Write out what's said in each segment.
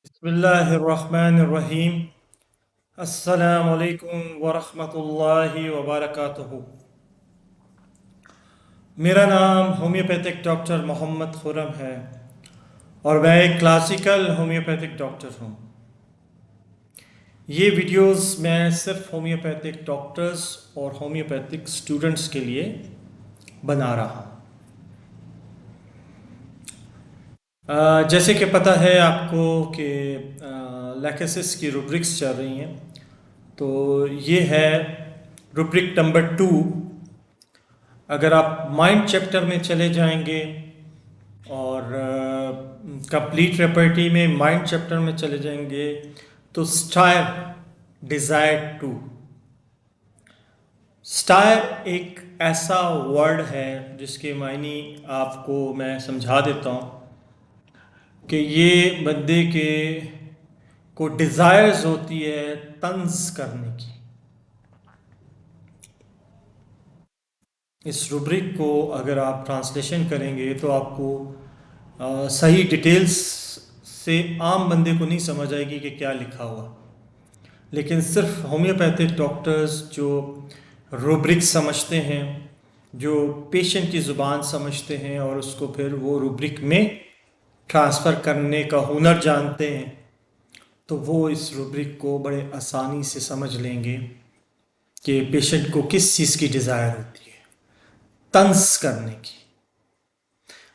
बिस्मिल्लाहिर्रहमानिर्रहीम। अस्सलामुअलैकुम वरहमतुल्लाहि वबरकातुहू। मेरा नाम होम्योपैथिक डॉक्टर मोहम्मद खुरम है और मैं एक क्लासिकल होम्योपैथिक डॉक्टर हूँ। ये वीडियोस मैं सिर्फ होम्योपैथिक डॉक्टर्स और होम्योपैथिक स्टूडेंट्स के लिए बना रहा हूँ। जैसे कि पता है आपको कि लैकेसिस की रुब्रिक्स चल रही हैं, तो ये है रुब्रिक नंबर 2। अगर आप माइंड चैप्टर में चले जाएंगे और कंप्लीट रेपर्टी में माइंड चैप्टर में चले जाएंगे तो स्टायर डिज़ायर टू। स्टायर एक ऐसा वर्ड है जिसके मायने आपको मैं समझा देता हूँ कि ये बंदे के को डिज़ायर्स होती है तंज करने की। इस रुब्रिक को अगर आप ट्रांसलेशन करेंगे तो आपको सही डिटेल्स से आम बंदे को नहीं समझ आएगी कि क्या लिखा हुआ। लेकिन सिर्फ होम्योपैथिक डॉक्टर्स जो रुब्रिक समझते हैं, जो पेशेंट की ज़ुबान समझते हैं और उसको फिर वो रुब्रिक में ट्रांसफ़र करने का हुनर जानते हैं, तो वो इस रुब्रिक को बड़े आसानी से समझ लेंगे कि पेशेंट को किस चीज़ की डिज़ायर होती है। तंज करने की,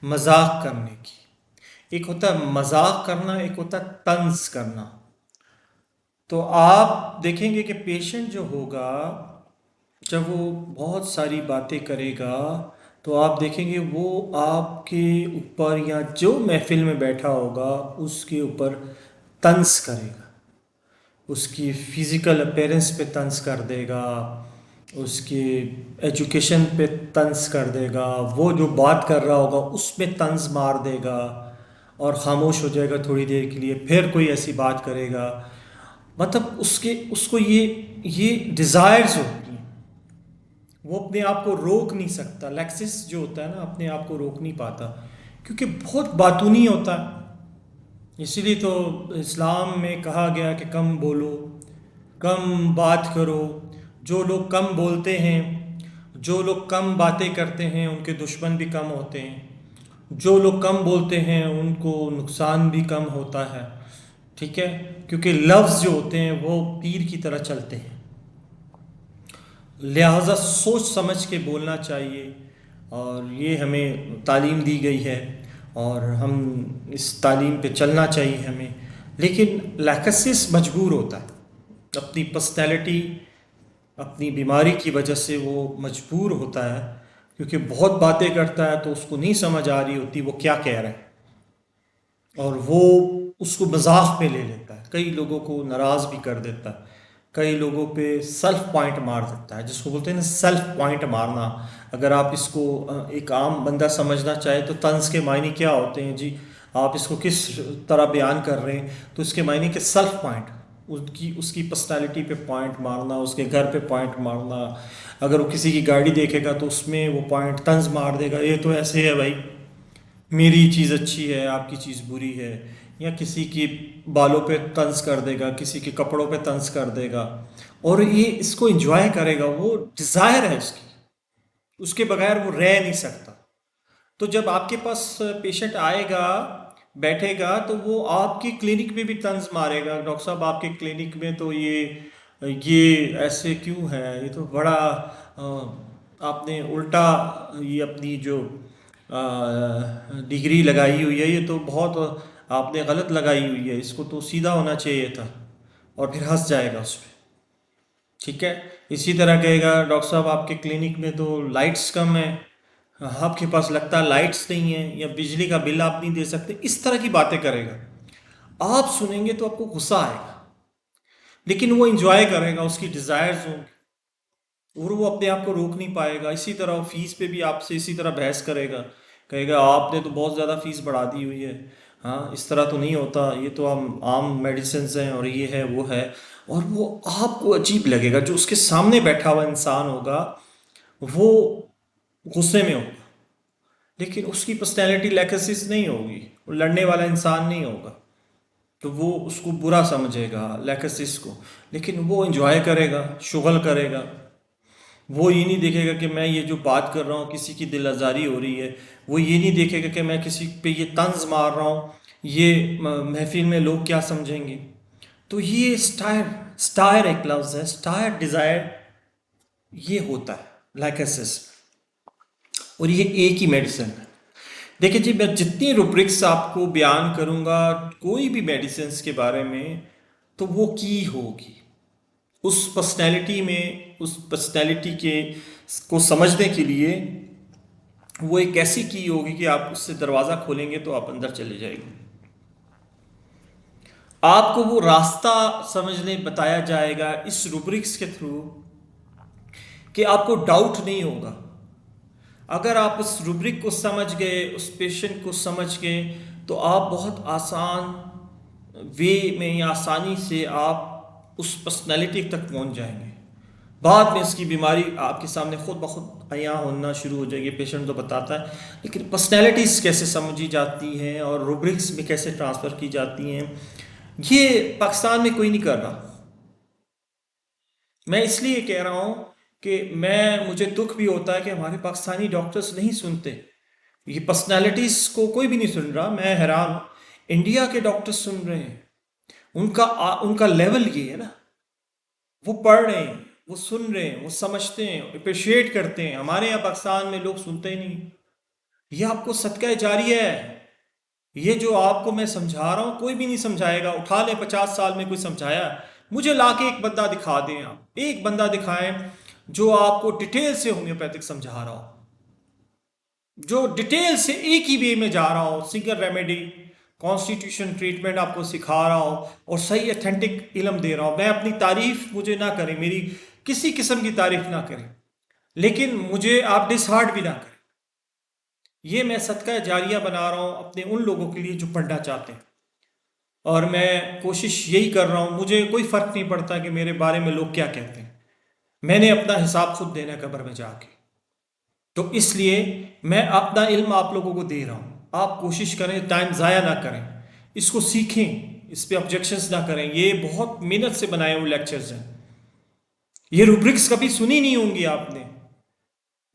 मजाक करने की। एक होता है मजाक करना, एक होता है तंज करना। तो आप देखेंगे कि पेशेंट जो होगा, जब वो बहुत सारी बातें करेगा, तो आप देखेंगे वो आपके ऊपर या जो महफिल में बैठा होगा उसके ऊपर तंज करेगा। उसकी फिज़िकल अपीयरेंस पे तंज कर देगा, उसकी एजुकेशन पे तंज कर देगा, वो जो बात कर रहा होगा उसमें तंज मार देगा और ख़ामोश हो जाएगा थोड़ी देर के लिए, फिर कोई ऐसी बात करेगा। मतलब उसके उसको ये डिज़ायर्स होती हैं, वो अपने आप को रोक नहीं सकता। लैक्सिस जो होता है ना, अपने आप को रोक नहीं पाता क्योंकि बहुत बातूनी होता है। इसीलिए तो इस्लाम में कहा गया कि कम बोलो, कम बात करो। जो लोग कम बोलते हैं, जो लोग कम बातें करते हैं, उनके दुश्मन भी कम होते हैं। जो लोग कम बोलते हैं उनको नुकसान भी कम होता है। ठीक है, क्योंकि लफ्ज़ जो होते हैं वो तीर की तरह चलते हैं। लिहाजा सोच समझ के बोलना चाहिए और ये हमें तालीम दी गई है और हम इस तालीम पे चलना चाहिए हमें। लेकिन लैकेसिस मजबूर होता है, अपनी पर्सनैलिटी, अपनी बीमारी की वजह से वो मजबूर होता है, क्योंकि बहुत बातें करता है तो उसको नहीं समझ आ रही होती वो क्या कह रहा है और वो उसको मजाक में ले लेता है। कई लोगों को नाराज़ भी कर देता है, कई लोगों पे सेल्फ पॉइंट मार देता है, जिसको बोलते हैं ना सेल्फ पॉइंट मारना। अगर आप इसको एक आम बंदा समझना चाहे तो तंज के मायने क्या होते हैं जी, आप इसको किस तरह बयान कर रहे हैं, तो इसके मायने के सेल्फ पॉइंट, उसकी पर्सनालिटी पे पॉइंट मारना, उसके घर पे पॉइंट मारना। अगर वो किसी की गाड़ी देखेगा तो उसमें वो पॉइंट तंज मार देगा, ये तो ऐसे है भाई, मेरी चीज़ अच्छी है आपकी चीज़ बुरी है। या किसी की बालों पे तंज कर देगा, किसी के कपड़ों पे तंज कर देगा और ये इसको एंजॉय करेगा। वो डिज़ायर है उसकी, उसके बगैर वो रह नहीं सकता। तो जब आपके पास पेशेंट आएगा, बैठेगा, तो वो आपकी क्लिनिक में भी तंज मारेगा, डॉक्टर साहब आपके क्लिनिक में तो ये ऐसे क्यों है, ये तो बड़ा आपने उल्टा ये अपनी जो डिग्री लगाई हुई है, ये तो बहुत आपने गलत लगाई हुई है, इसको तो सीधा होना चाहिए था। और फिर हंस जाएगा उस पर। ठीक है, इसी तरह कहेगा डॉक्टर साहब आपके क्लिनिक में तो लाइट्स कम है, आपके पास लगता है लाइट्स नहीं है, या बिजली का बिल आप नहीं दे सकते। इस तरह की बातें करेगा। आप सुनेंगे तो आपको गुस्सा आएगा, लेकिन वो इंजॉय करेगा, उसकी डिज़ायर्स होंगी और वो अपने आप को रोक नहीं पाएगा। इसी तरह फीस पे भी आपसे इसी तरह बहस करेगा, कहेगा आपने तो बहुत ज़्यादा फीस बढ़ा दी हुई है, हाँ इस तरह तो नहीं होता, ये तो हम आम मेडिसिन हैं और ये है वो है। और वो आपको अजीब लगेगा, जो उसके सामने बैठा हुआ इंसान होगा वो गुस्से में होगा, लेकिन उसकी पर्सनैलिटी लैकेसिस नहीं होगी, वो लड़ने वाला इंसान नहीं होगा। तो वो उसको बुरा समझेगा लैकेसिस को, लेकिन वो एंजॉय करेगा, शुगल करेगा। वो ये नहीं देखेगा कि मैं ये जो बात कर रहा हूँ किसी की दिल आज़ारी हो रही है। वो ये नहीं देखेगा कि मैं किसी पे ये तंज मार रहा हूँ, ये महफिल में लोग क्या समझेंगे। तो ये स्टायर, स्टायर एक लफ्ज़ है, स्टायर डिज़ायर, ये होता है लाइकेसिस। और ये एक ही मेडिसिन है। देखिए जी, मैं जितनी रुब्रिक्स आपको बयान करूँगा कोई भी मेडिसिन के बारे में, तो वो की होगी उस पर्सनैलिटी में, उस पर्सनैलिटी के को समझने के लिए वो एक ऐसी की होगी कि आप उससे दरवाज़ा खोलेंगे तो आप अंदर चले जाएंगे। आपको वो रास्ता समझने बताया जाएगा इस रुब्रिक्स के थ्रू कि आपको डाउट नहीं होगा। अगर आप उस रुब्रिक को समझ गए, उस पेशेंट को समझ गए, तो आप बहुत आसान वे में या आसानी से आप उस पर्सनैलिटी तक पहुंच जाएंगे। बाद में इसकी बीमारी आपके सामने खुद ब खुद अयां होना शुरू हो जाएगी, पेशेंट तो बताता है। लेकिन पर्सनैलिटीज़ कैसे समझी जाती हैं और रुब्रिक्स में कैसे ट्रांसफ़र की जाती हैं, ये पाकिस्तान में कोई नहीं कर रहा। मैं इसलिए कह रहा हूँ कि मुझे दुख भी होता है कि हमारे पाकिस्तानी डॉक्टर्स नहीं सुनते, ये पर्सनैलिटीज़ को कोई भी नहीं सुन रहा। मैं हैरान हूँ, इंडिया के डॉक्टर्स सुन रहे हैं। उनका लेवल ये है ना, वो पढ़ रहे हैं, वो सुन रहे हैं, वो समझते हैं, अप्रिशिएट करते हैं। हमारे यहाँ पाकिस्तान में लोग सुनते ही नहीं। ये आपको सदका जारिया है। ये जो आपको मैं समझा रहा हूँ कोई भी नहीं समझाएगा। उठा ले 50 साल में कोई समझाया? मुझे लाके एक बंदा दिखा दें, आप एक बंदा दिखाएं जो आपको डिटेल से होम्योपैथिक समझा रहा हो, जो डिटेल से एक ही वे में जा रहा हो, सिंगल रेमेडी कॉन्स्टिट्यूशन ट्रीटमेंट आपको सिखा रहा हो और सही अथेंटिक इल्म दे रहा हो। मैं अपनी तारीफ मुझे ना करें, मेरी किसी किस्म की तारीफ ना करें, लेकिन मुझे आप डिसहार्ट भी ना करें। ये मैं सदका जारिया बना रहा हूँ अपने उन लोगों के लिए जो पढ़ना चाहते हैं। और मैं कोशिश यही कर रहा हूँ, मुझे कोई फ़र्क नहीं पड़ता कि मेरे बारे में लोग क्या कहते हैं। मैंने अपना हिसाब खुद देना है कब्र में जाके। तो इसलिए मैं अपना इल्म आप लोगों को दे रहा हूँ। आप कोशिश करें, टाइम ज़ाया ना करें, इसको सीखें, इस पे ऑब्जेक्शंस ना करें। ये बहुत मेहनत से बनाए हुए लेक्चर्स हैं। ये रूब्रिक्स कभी सुनी नहीं होंगी आपने,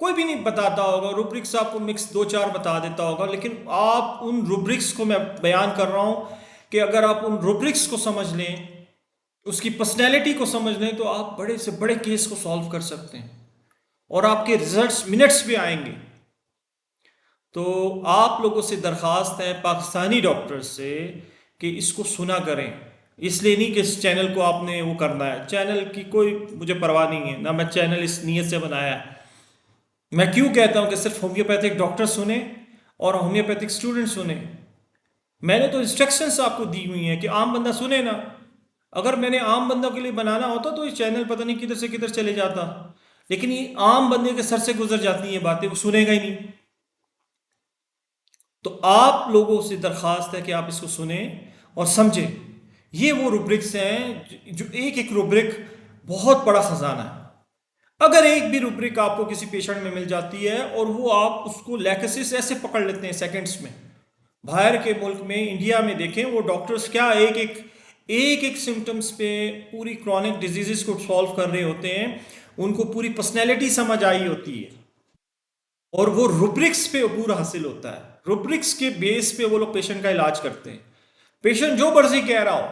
कोई भी नहीं बताता होगा। रूब्रिक्स आपको मिक्स दो चार बता देता होगा, लेकिन आप उन रूब्रिक्स को, मैं बयान कर रहा हूँ कि अगर आप उन रूब्रिक्स को समझ लें, उसकी पर्सनैलिटी को समझ लें, तो आप बड़े से बड़े केस को सॉल्व कर सकते हैं और आपके रिजल्ट्स मिनट्स में आएंगे। तो आप लोगों से दरख्वास्त है, पाकिस्तानी डॉक्टर्स से, कि इसको सुना करें। इसलिए नहीं कि इस चैनल को आपने वो करना है, चैनल की कोई मुझे परवाह नहीं है ना, मैं चैनल इस नीयत से बनाया है। मैं क्यों कहता हूँ कि सिर्फ होम्योपैथिक डॉक्टर सुने और होम्योपैथिक स्टूडेंट सुने। मैंने तो इंस्ट्रक्शंस आपको दी हुई हैं कि आम बंदा सुने ना। अगर मैंने आम बंदों के लिए बनाना होता तो ये चैनल पता नहीं किधर से किधर चले जाता, लेकिन ये आम बंदे के सर से गुजर जाती हैं बातें, वो सुनेगा ही नहीं। तो आप लोगों से दरख्वास्त है कि आप इसको सुने और समझें। ये वो रूब्रिक्स हैं जो एक एक रूब्रिक बहुत बड़ा खजाना है। अगर एक भी रूब्रिक आपको किसी पेशेंट में मिल जाती है और वो आप उसको लैकेसिस ऐसे पकड़ लेते हैं सेकंड्स में। बाहर के मुल्क में, इंडिया में देखें, वो डॉक्टर्स क्या एक सिम्टम्स पे पूरी क्रॉनिक डिजीजेस को सॉल्व कर रहे होते हैं। उनको पूरी पर्सनैलिटी समझ आई होती है और वो रूब्रिक्स पे अबूर हासिल होता है। रूब्रिक्स के बेस पे वो लोग पेशेंट का इलाज करते हैं। पेशेंट जो मर्जी कह रहा हो,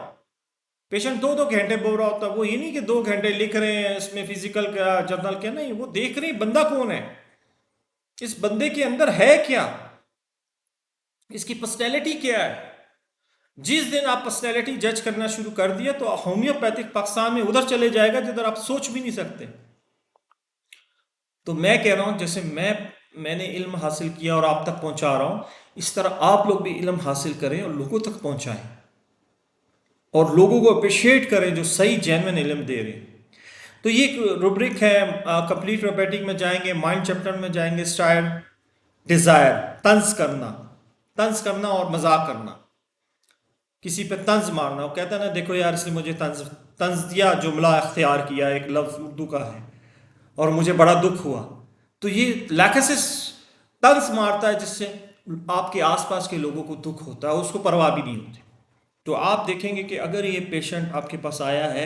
पेशेंट 2-2 घंटे बोल रहा होता है, वो ये नहीं कि 2 घंटे लिख रहे हैं इसमें फिजिकल क्या, जर्नल क्या, नहीं, वो देख रहे हैं बंदा कौन है, इस बंदे के अंदर है क्या, इसकी पर्सनैलिटी क्या है। जिस दिन आप पर्सनैलिटी जज करना शुरू कर दिया तो होम्योपैथिक पाकिस्तान में उधर चले जाएगा जिधर आप सोच भी नहीं सकते। तो मैं कह रहा हूं, जैसे मैंने इल्म हासिल किया और आप तक पहुंचा रहा हूं, इस तरह आप लोग भी इल्म हासिल करें और लोगों तक पहुंचाएं और लोगों को अप्रिशिएट करें जो सही जेन्युइन इल्म दे रहे हैं। तो ये एक रूब्रिक है। कंप्लीट रोबोटिक में जाएंगे, माइंड चैप्टर में जाएंगे, स्टायर डिजायर, तंज करना और मजाक करना, किसी पे तंज मारना। वो कहता है ना, देखो यार इसने मुझे तंज तंज दिया, जुमला अख्तियार किया, एक लफ्ज़ उर्दू का है और मुझे बड़ा दुख हुआ। तो ये लैकेसिस तंज मारता है जिससे आपके आसपास के लोगों को दुख होता है, उसको परवाह भी नहीं होती। तो आप देखेंगे कि अगर ये पेशेंट आपके पास आया है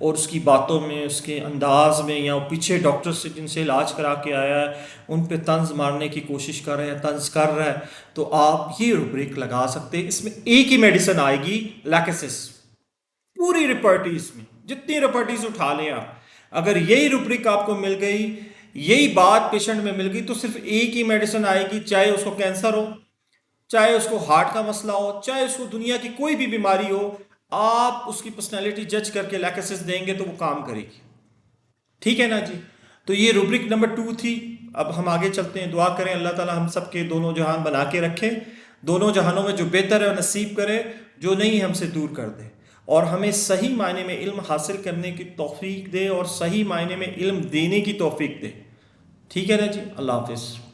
और उसकी बातों में, उसके अंदाज में, या पीछे डॉक्टर से जिनसे इलाज करा के आया है उन पे तंज मारने की कोशिश कर रहे हैं, तंज कर रहा है, तो आप ये रुब्रिक लगा सकते हैं। इसमें एक ही मेडिसिन आएगी, लैकेसिस। पूरी रिपर्टीज में जितनी रिपर्टीज उठा लें आप, अगर यही रुब्रिक आपको मिल गई, यही बात पेशेंट में मिल गई, तो सिर्फ एक ही मेडिसिन आएगी, चाहे उसको कैंसर हो, चाहे उसको हार्ट का मसला हो, चाहे उसको दुनिया की कोई भी बीमारी हो। आप उसकी पर्सनैलिटी जज करके लैकेसिस देंगे तो वो काम करेगी। ठीक है ना जी। तो ये रुब्रिक नंबर 2 थी। अब हम आगे चलते हैं। दुआ करें अल्लाह ताला हम सब के दोनों जहान बना के रखे, दोनों जहानों में जो बेहतर है नसीब करे, जो नहीं हमसे दूर कर दे, और हमें सही मायने में इल्म हासिल करने की तौफीक दे और सही मायने में इल्म देने की तौफीक दे। ठीक है ना जी। अल्लाह हाफिज़।